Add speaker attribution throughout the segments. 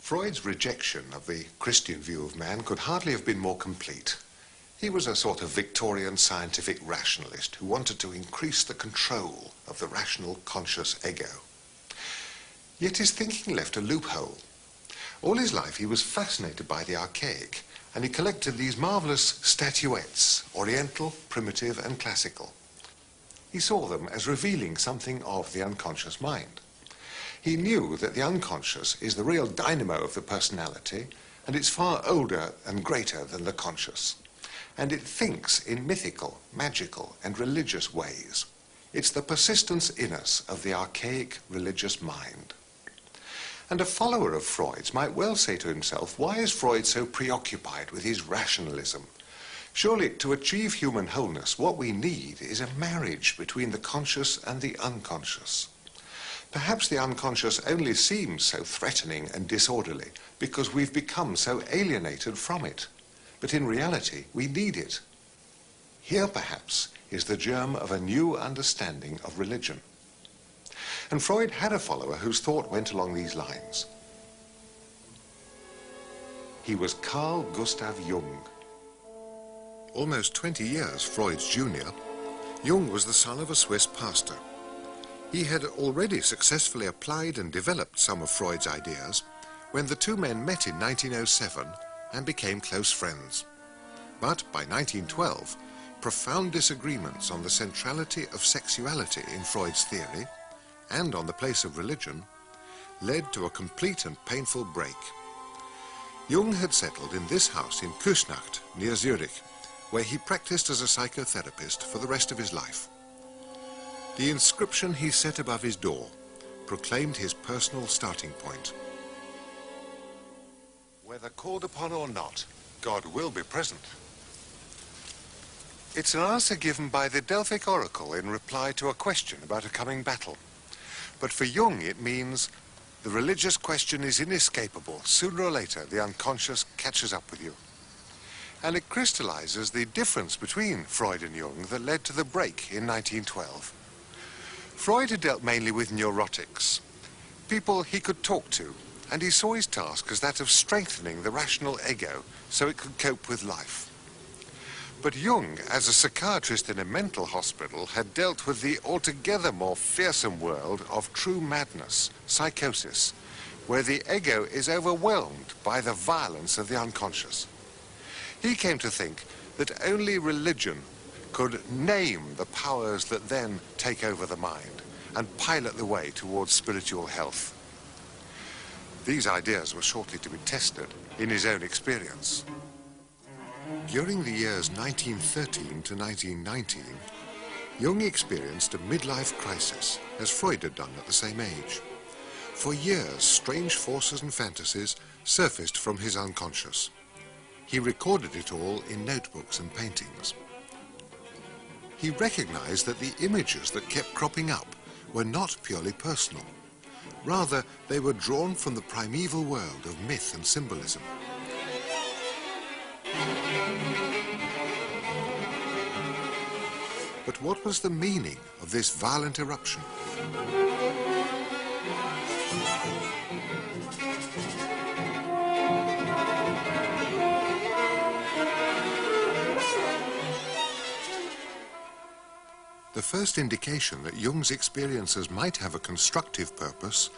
Speaker 1: Freud's rejection of the Christian view of man could hardly have been more complete. He was a sort of Victorian scientific rationalist who wanted to increase the control of the rational conscious ego. Yet his thinking left a loophole. All his life he was fascinated by the archaic, and he collected these marvelous statuettes, oriental, primitive and classical. He saw them as revealing something of the unconscious mind. He knew that the unconscious is the real dynamo of the personality, and it's far older and greater than the conscious. And it thinks in mythical, magical, and religious ways. It's the persistence in us of the archaic religious mind. And a follower of Freud's might well say to himself, why is Freud so preoccupied with his rationalism? Surely, to achieve human wholeness, what we need is a marriage between the conscious and the unconscious. Perhaps the unconscious only seems so threatening and disorderly because we've become so alienated from it. But in reality, we need it. Here, perhaps, is the germ of a new understanding of religion. And Freud had a follower whose thought went along these lines. He was Carl Gustav Jung. Almost 20 years Freud's junior, Jung was the son of a Swiss pastor. He had already successfully applied and developed some of Freud's ideas when the two men met in 1907 and became close friends. But by 1912, profound disagreements on the centrality of sexuality in Freud's theory and on the place of religion led to a complete and painful break. Jung had settled in this house in Küsnacht, near Zurich, where he practiced as a psychotherapist for the rest of his life. The inscription he set above his door proclaimed his personal starting point. Whether called upon or not, God will be present. It's an answer given by the Delphic oracle in reply to a question about a coming battle. But for Jung it means the religious question is inescapable. Sooner or later the unconscious catches up with you. And it crystallizes the difference between Freud and Jung that led to the break in 1912. Freud had dealt mainly with neurotics, people he could talk to, and he saw his task as that of strengthening the rational ego so it could cope with life. But Jung, as a psychiatrist in a mental hospital, had dealt with the altogether more fearsome world of true madness, psychosis, where the ego is overwhelmed by the violence of the unconscious. He came to think that only religion could name the powers that then take over the mind and pilot the way towards spiritual health. These ideas were shortly to be tested in his own experience. During the years 1913 to 1919, Jung experienced a midlife crisis, as Freud had done at the same age. For years, strange forces and fantasies surfaced from his unconscious. He recorded it all in notebooks and paintings. He recognized that the images that kept cropping up were not purely personal. Rather, they were drawn from the primeval world of myth and symbolism. But what was the meaning of this violent eruption? The first indication that Jung's experiences might have a constructive purpose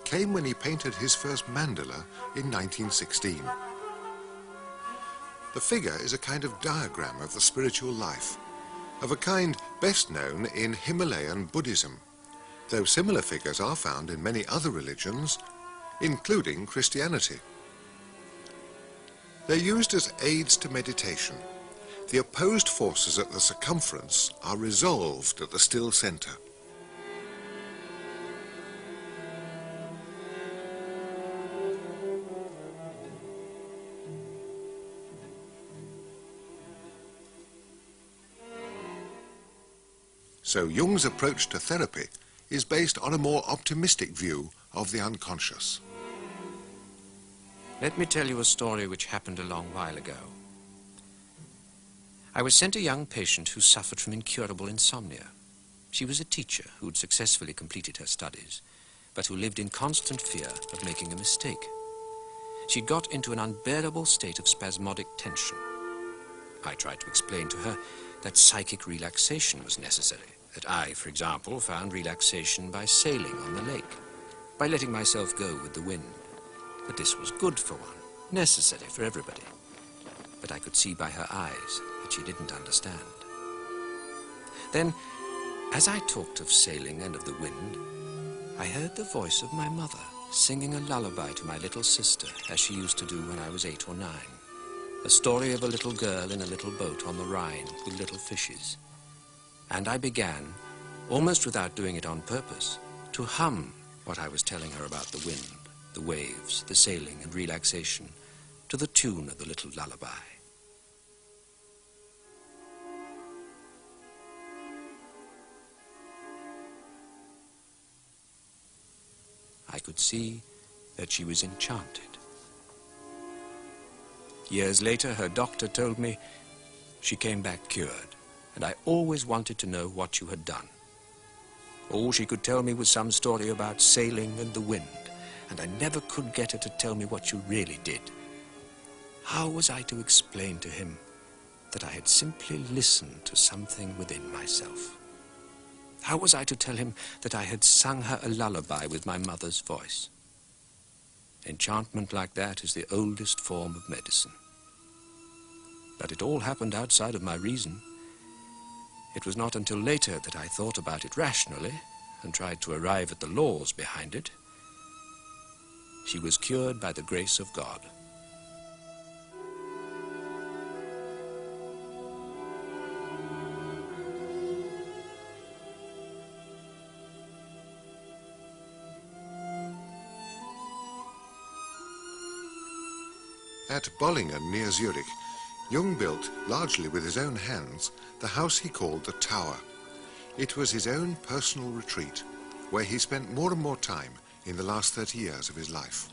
Speaker 1: came when he painted his first mandala in 1916. The figure is a kind of diagram of the spiritual life, of a kind best known in Himalayan Buddhism, though similar figures are found in many other religions, including Christianity. They're used as aids to meditation. The opposed forces at the circumference are resolved at the still center. So Jung's approach to therapy is based on a more optimistic view of the unconscious.
Speaker 2: Let me tell you a story which happened a long while ago. I was sent a young patient who suffered from incurable insomnia. She was a teacher who had successfully completed her studies, but who lived in constant fear of making a mistake. She'd got into an unbearable state of spasmodic tension. I tried to explain to her that psychic relaxation was necessary, that I, for example, found relaxation by sailing on the lake, by letting myself go with the wind, that this was good for one, necessary for everybody. But I could see by her eyes that she didn't understand. Then, as I talked of sailing and of the wind, I heard the voice of my mother singing a lullaby to my little sister, as she used to do when I was 8 or 9. A story of a little girl in a little boat on the Rhine with little fishes. And I began, almost without doing it on purpose, to hum what I was telling her about the wind, the waves, the sailing and relaxation, to the tune of the little lullaby. I could see that she was enchanted. Years later, her doctor told me she came back cured, and I always wanted to know what you had done. All she could tell me was some story about sailing and the wind, and I never could get her to tell me what you really did. How was I to explain to him that I had simply listened to something within myself? How was I to tell him that I had sung her a lullaby with my mother's voice? Enchantment like that is the oldest form of medicine. But it all happened outside of my reason. It was not until later that I thought about it rationally and tried to arrive at the laws behind it. She was cured by the grace of God.
Speaker 1: At Bollingen, near Zurich, Jung built, largely with his own hands, the house he called the Tower. It was his own personal retreat, where he spent more and more time in the last 30 years of his life.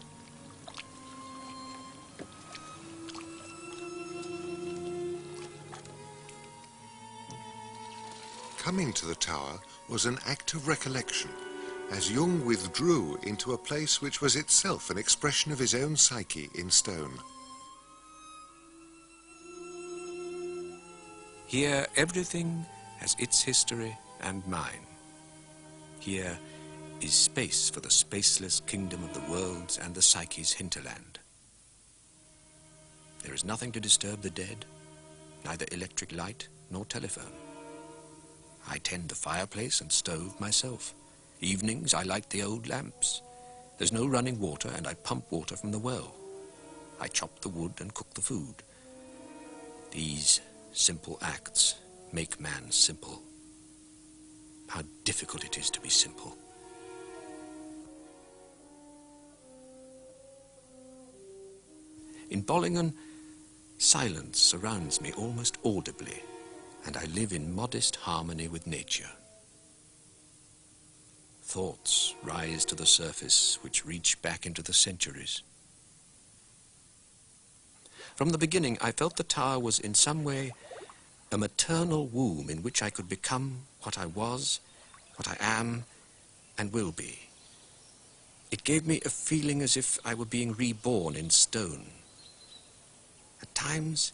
Speaker 1: Coming to the Tower was an act of recollection, as Jung withdrew into a place which was itself an expression of his own psyche in stone.
Speaker 2: Here, everything has its history and mine. Here is space for the spaceless kingdom of the worlds and the psyche's hinterland. There is nothing to disturb the dead, neither electric light nor telephone. I tend the fireplace and stove myself. Evenings I light the old lamps. There's no running water, and I pump water from the well. I chop the wood and cook the food. These simple acts make man simple. How difficult it is to be simple. In Bollingen, silence surrounds me almost audibly, and I live in modest harmony with nature. Thoughts rise to the surface which reach back into the centuries. From the beginning, I felt the Tower was in some way a maternal womb in which I could become what I was, what I am, and will be. It gave me a feeling as if I were being reborn in stone. At times,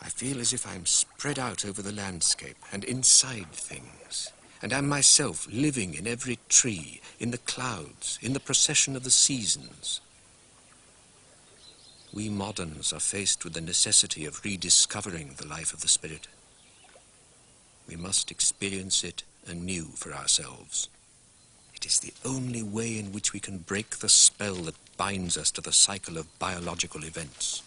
Speaker 2: I feel as if I'm spread out over the landscape and inside things, and am myself living in every tree, in the clouds, in the procession of the seasons. We moderns are faced with the necessity of rediscovering the life of the spirit. We must experience it anew for ourselves. It is the only way in which we can break the spell that binds us to the cycle of biological events.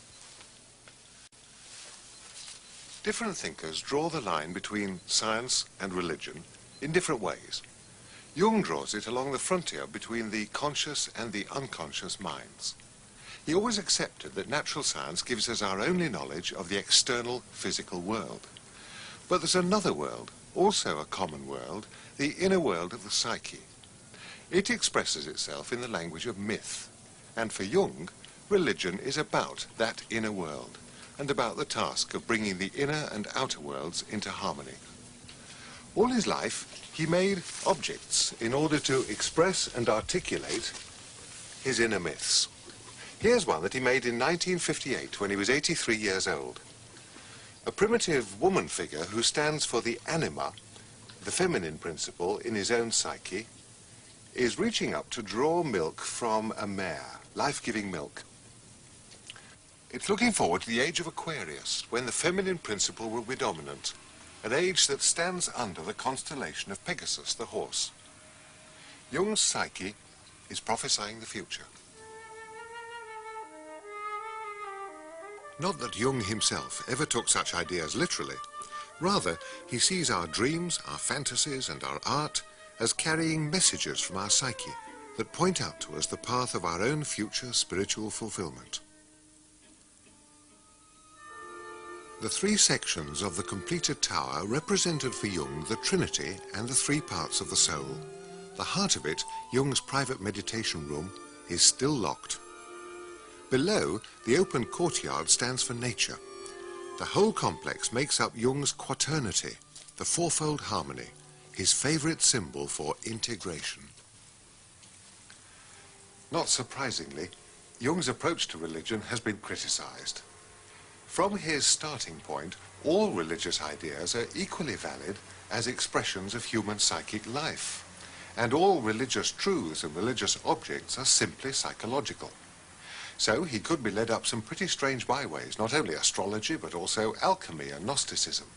Speaker 1: Different thinkers draw the line between science and religion in different ways. Jung draws it along the frontier between the conscious and the unconscious minds. He always accepted that natural science gives us our only knowledge of the external physical world. But there's another world, also a common world, the inner world of the psyche. It expresses itself in the language of myth. And for Jung, religion is about that inner world, and about the task of bringing the inner and outer worlds into harmony. All his life, he made objects in order to express and articulate his inner myths. Here's one that he made in 1958 when he was 83 years old. A primitive woman figure who stands for the anima, the feminine principle in his own psyche, is reaching up to draw milk from a mare, life-giving milk. It's looking forward to the age of Aquarius, when the feminine principle will be dominant, an age that stands under the constellation of Pegasus, the horse. Jung's psyche is prophesying the future. Not that Jung himself ever took such ideas literally. Rather, he sees our dreams, our fantasies, and our art as carrying messages from our psyche that point out to us the path of our own future spiritual fulfillment. The three sections of the completed tower represented for Jung the Trinity and the three parts of the soul. The heart of it, Jung's private meditation room, is still locked. Below, the open courtyard stands for nature. The whole complex makes up Jung's quaternity, the fourfold harmony, his favorite symbol for integration. Not surprisingly, Jung's approach to religion has been criticized. From his starting point, all religious ideas are equally valid as expressions of human psychic life, and all religious truths and religious objects are simply psychological. So he could be led up some pretty strange byways, not only astrology, but also alchemy and Gnosticism.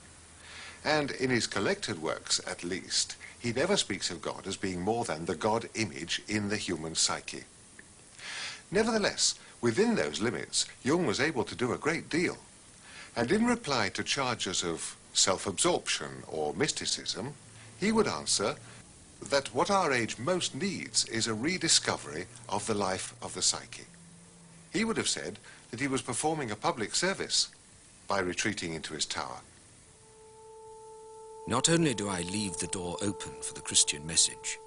Speaker 1: And in his collected works, at least, he never speaks of God as being more than the God image in the human psyche. Nevertheless, within those limits, Jung was able to do a great deal. And in reply to charges of self-absorption or mysticism, he would answer that what our age most needs is a rediscovery of the life of the psyche. He would have said that he was performing a public service by retreating into his tower.
Speaker 2: Not only do I leave the door open for the Christian message,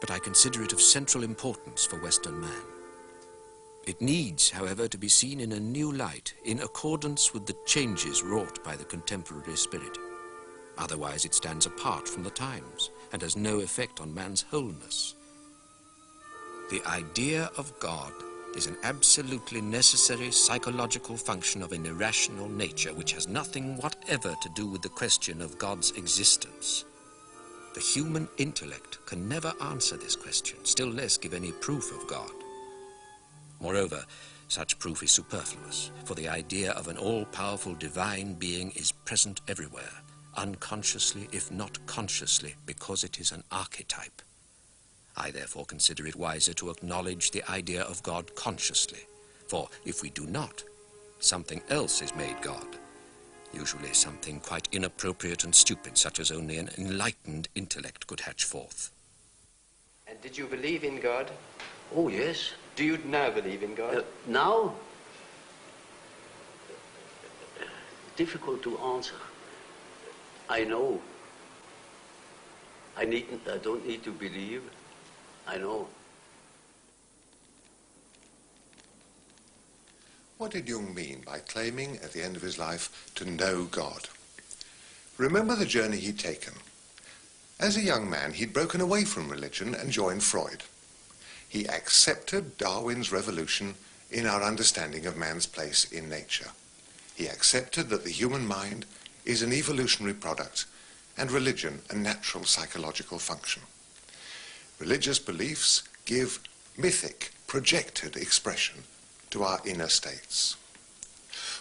Speaker 2: but I consider it of central importance for Western man. It needs, however, to be seen in a new light, in accordance with the changes wrought by the contemporary spirit. Otherwise it stands apart from the times and has no effect on man's wholeness. The idea of God is an absolutely necessary psychological function of an irrational nature which has nothing whatever to do with the question of God's existence. The human intellect can never answer this question, still less give any proof of God. Moreover, such proof is superfluous, for the idea of an all-powerful divine being is present everywhere, unconsciously if not consciously, because it is an archetype. I therefore consider it wiser to acknowledge the idea of God consciously, for if we do not, something else is made God, usually something quite inappropriate and stupid, such as only an enlightened intellect could hatch forth.
Speaker 3: And did you believe in God?
Speaker 4: Oh, yes.
Speaker 3: Do you now believe in God?
Speaker 4: Now? Difficult to answer. I know. I don't need to believe. I know.
Speaker 1: What did Jung mean by claiming at the end of his life to know God? Remember the journey he'd taken. As a young man, he'd broken away from religion and joined Freud. He accepted Darwin's revolution in our understanding of man's place in nature. He accepted that the human mind is an evolutionary product and religion a natural psychological function. Religious beliefs give mythic, projected expression to our inner states.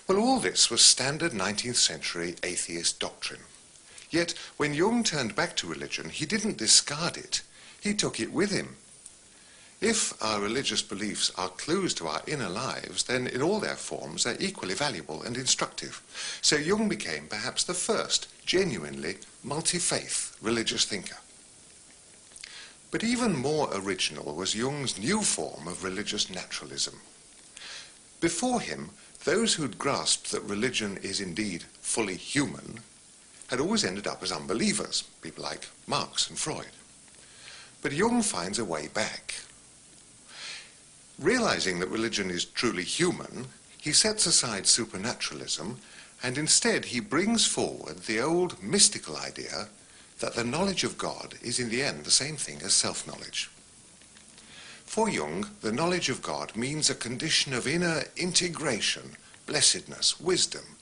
Speaker 1: Well, all this was standard 19th century atheist doctrine. Yet, when Jung turned back to religion, he didn't discard it. He took it with him. If our religious beliefs are clues to our inner lives, then in all their forms they're equally valuable and instructive. So Jung became perhaps the first genuinely multi-faith religious thinker. But even more original was Jung's new form of religious naturalism. Before him, those who'd grasped that religion is indeed fully human had always ended up as unbelievers, people like Marx and Freud. But Jung finds a way back. Realizing that religion is truly human, he sets aside supernaturalism and instead he brings forward the old mystical idea that the knowledge of God is in the end the same thing as self-knowledge. For Jung, the knowledge of God means a condition of inner integration, blessedness, wisdom,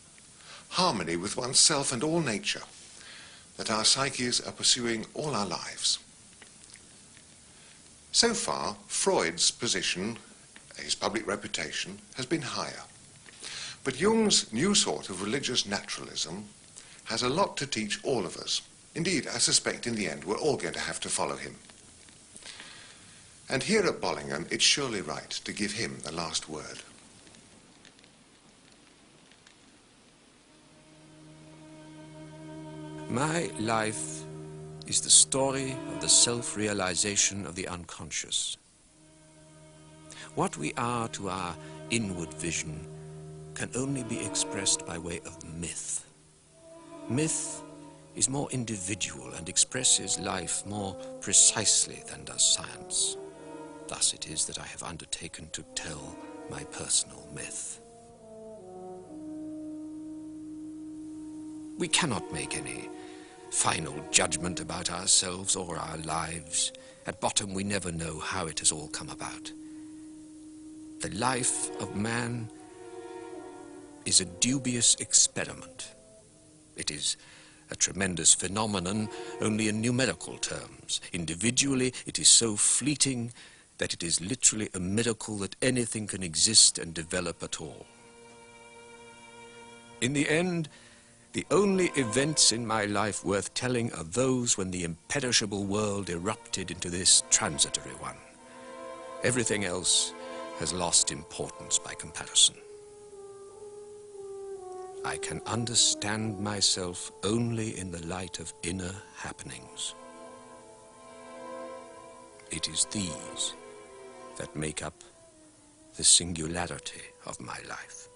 Speaker 1: harmony with oneself and all nature, that our psyches are pursuing all our lives. So far, Freud's position, his public reputation, has been higher. But Jung's new sort of religious naturalism has a lot to teach all of us. Indeed, I suspect in the end we're all going to have to follow him. And here at Bollingham, it's surely right to give him the last word.
Speaker 2: My life is the story of the self-realization of the unconscious. What we are to our inward vision can only be expressed by way of myth. Myth is more individual and expresses life more precisely than does science. Thus it is that I have undertaken to tell my personal myth. We cannot make any final judgment about ourselves or our lives. At bottom, we never know how it has all come about. The life of man is a dubious experiment. It is a tremendous phenomenon only in numerical terms. Individually, it is so fleeting that it is literally a miracle that anything can exist and develop at all. In the end, the only events in my life worth telling are those when the imperishable world erupted into this transitory one. Everything else has lost importance by comparison. I can understand myself only in the light of inner happenings. It is these that make up the singularity of my life.